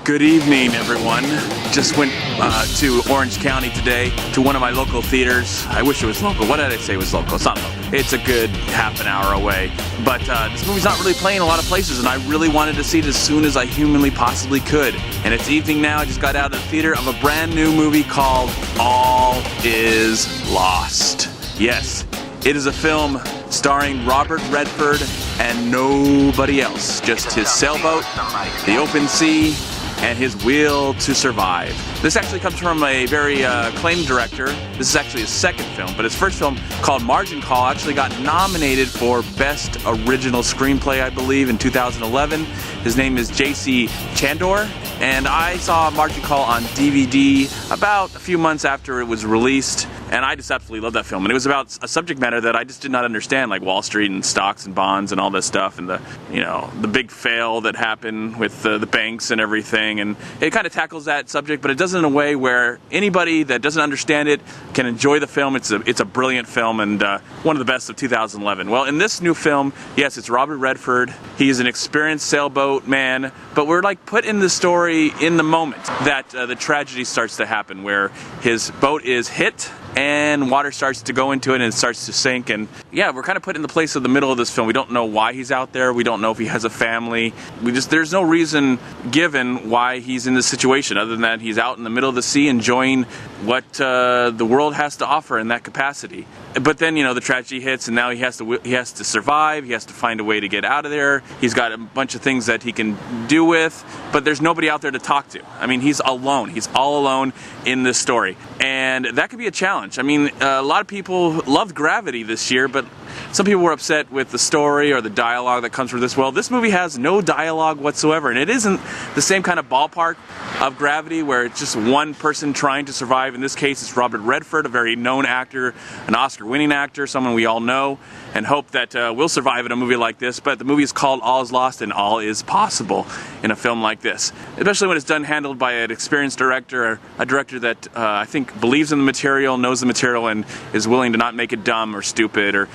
Good evening, everyone. Just went to Orange County today to one of my local theaters. I wish it was local. What did I say it was local? It's not local. It's a good half an hour away. But this movie's not really playing a lot of places, and I really wanted to see it as soon as I humanly possibly could. And it's evening now. I just got out of the theater of a brand new movie called All Is Lost. Yes, it is a film starring Robert Redford and nobody else. Just his sailboat, the open sea, and his will to survive. This actually comes from a very acclaimed director. This is actually his second film, but his first film, called Margin Call, actually got nominated for Best Original Screenplay, I believe, in 2011. His name is J.C. Chandor, and I saw Margin Call on DVD about a few months after it was released, and I just absolutely loved that film. And it was about a subject matter that I just did not understand, like Wall Street and stocks and bonds and all this stuff, and the big fail that happened with the banks and everything. And it kind of tackles that subject, but it does it in a way where anybody that doesn't understand it can enjoy the film. It's a brilliant film, and one of the best of 2011. Well, in this new film, yes, it's Robert Redford. He is an experienced sailboat man, but we're like put in the story in the moment that the tragedy starts to happen, where his boat is hit and water starts to go into it and it starts to sink. And yeah, we're kind of put in the place of the middle of this film. We don't know why he's out there. We don't know if he has a family. There's no reason given why he's in this situation, other than that he's out in the middle of the sea enjoying what the world has to offer in that capacity. But then, the tragedy hits, and now he has to survive. He has to find a way to get out of there. He's got a bunch of things that he can do with, but there's nobody out there to talk to. I mean, he's alone. He's all alone in this story, and that could be a challenge. I mean, a lot of people loved Gravity this year, but some people were upset with the story or the dialogue that comes from this. Well, this movie has no dialogue whatsoever, and it isn't the same kind of ballpark of Gravity where it's just one person trying to survive. In this case, it's Robert Redford, a very known actor, an Oscar-winning actor, someone we all know and hope that will survive in a movie like this. But the movie is called All Is Lost, and all is possible in a film like this, especially when it's handled by an experienced director, a director that I think believes in the material, knows the material, and is willing to not make it dumb or stupid or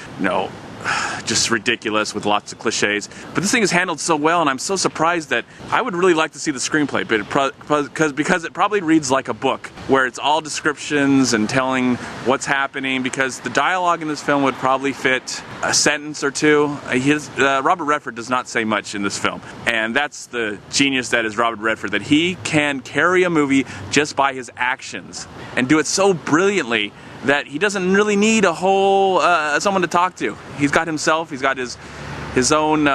just ridiculous with lots of cliches. But this thing is handled so well, and I'm so surprised that I would really like to see the screenplay, but because it probably reads like a book, where it's all descriptions and telling what's happening, because the dialogue in this film would probably fit a sentence or two. Robert Redford does not say much in this film, and that's the genius that is Robert Redford, that he can carry a movie just by his actions and do it so brilliantly that he doesn't really need a whole someone to talk to. He's got himself, he's got his own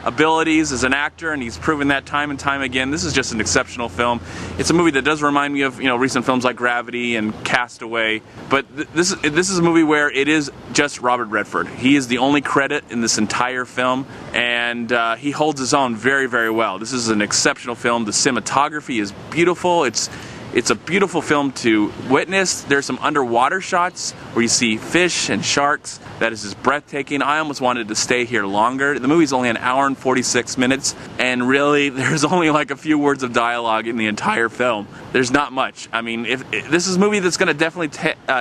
abilities as an actor, and he's proven that time and time again. This is just an exceptional film. It's a movie that does remind me of recent films like Gravity and Castaway, but this is a movie where it is just Robert Redford. He is the only credit in this entire film, and he holds his own very, very well. This is an exceptional film. The cinematography is beautiful. It's a beautiful film to witness. There's some underwater shots where you see fish and sharks. That is just breathtaking. I almost wanted to stay here longer. The movie's only an hour and 46 minutes, and really, there's only like a few words of dialogue in the entire film. There's not much. I mean, if this is a movie that's going to definitely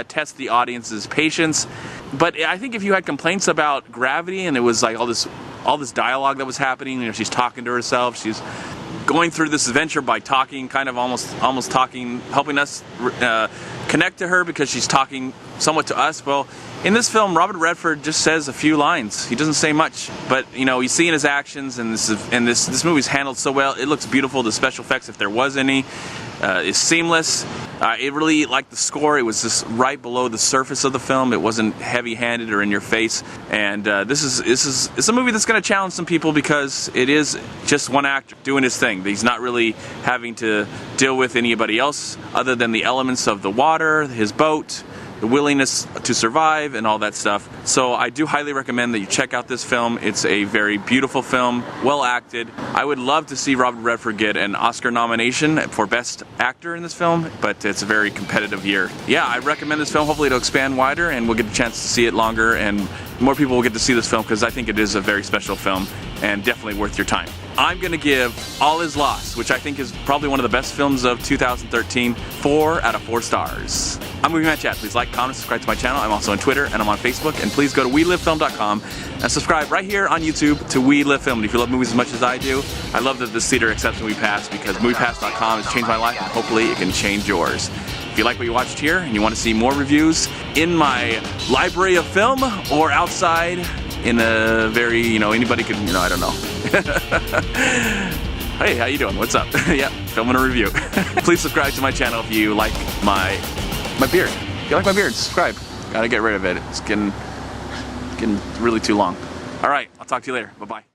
test the audience's patience. But I think if you had complaints about Gravity and it was like all this dialogue that was happening, she's talking to herself, she's going through this adventure by talking, kind of almost talking, helping us connect to her because she's talking somewhat to us. Well, in this film, Robert Redford just says a few lines. He doesn't say much, but you see in his actions, and this movie's handled so well. It looks beautiful. The special effects, if there was any, is seamless. It really, like the score, it was just right below the surface of the film. It wasn't heavy-handed or in your face. And it's a movie that's going to challenge some people because it is just one actor doing his thing. He's not really having to deal with anybody else other than the elements of the water, his boat, the willingness to survive, and all that stuff. So I do highly recommend that you check out this film. It's a very beautiful film, well acted. I would love to see Robert Redford get an Oscar nomination for Best Actor in this film, but it's a very competitive year. Yeah, I recommend this film. Hopefully it'll expand wider and we'll get a chance to see it longer, and more people will get to see this film, because I think it is a very special film and definitely worth your time. I'm going to give All Is Lost, which I think is probably one of the best films of 2013, 4 out of 4 stars. I'm MovieManCHAD. Please like, comment, subscribe to my channel. I'm also on Twitter and I'm on Facebook. And please go to WeLiveFilm.com and subscribe right here on YouTube to We Live Film. And if you love movies as much as I do, I love that this theater accepts MoviePass because MoviePass.com has changed my life and hopefully it can change yours. If you like what you watched here and you want to see more reviews in my library of film or outside in a very, anybody could, I don't know. Hey, how you doing? What's up? Yeah, filming a review. Please subscribe to my channel if you like my beard. If you like my beard, subscribe. Gotta get rid of it. It's getting really too long. All right, I'll talk to you later. Bye-bye.